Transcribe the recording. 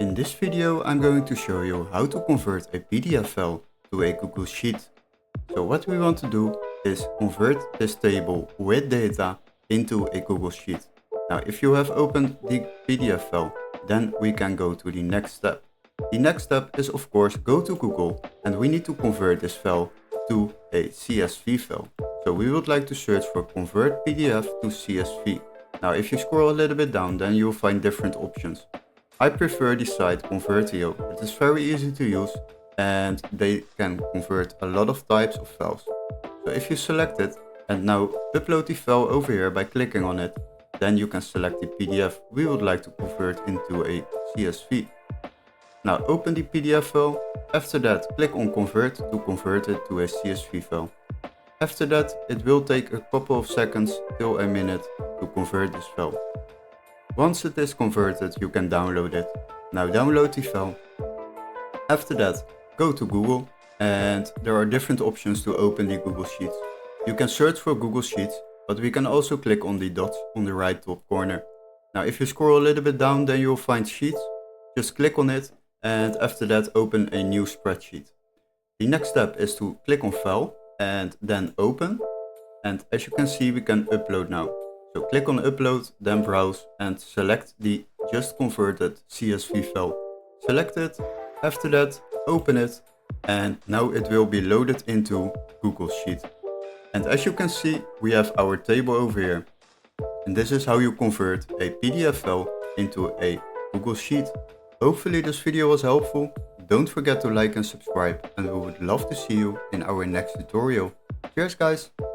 In this video I'm going to show you how to convert a PDF file to a Google Sheet. So what we want to do is convert this table with data into a Google Sheet. Now if you have opened the PDF file, then we can go to the next step. The next step is of course go to Google and we need to convert this file to a CSV file. So we would like to search for convert PDF to CSV. Now if you scroll a little bit down, then you'll find different options. I prefer the site Convertio. It is very easy to use and they can convert a lot of types of files. So if you select it and now upload the file over here by clicking on it, then you can select the PDF we would like to convert into a CSV. Now open the PDF file. After that, click on convert to convert it to a CSV file. After that, it will take a couple of seconds till a minute to convert this file. Once it is converted, you can download it. Now download the file. After that, go to Google and there are different options to open the Google Sheets. You can search for Google Sheets, but we can also click on the dots on the right top corner. Now if you scroll a little bit down, then you'll find Sheets. Just click on it and after that open a new spreadsheet. The next step is to click on File and then Open. And as you can see, we can upload now. So click on upload, then browse and select the just converted CSV file. Select it, after that open it and now it will be loaded into Google Sheet. And as you can see, we have our table over here. And this is how you convert a PDF file into a Google Sheet. Hopefully this video was helpful. Don't forget to like and subscribe and we would love to see you in our next tutorial. Cheers guys!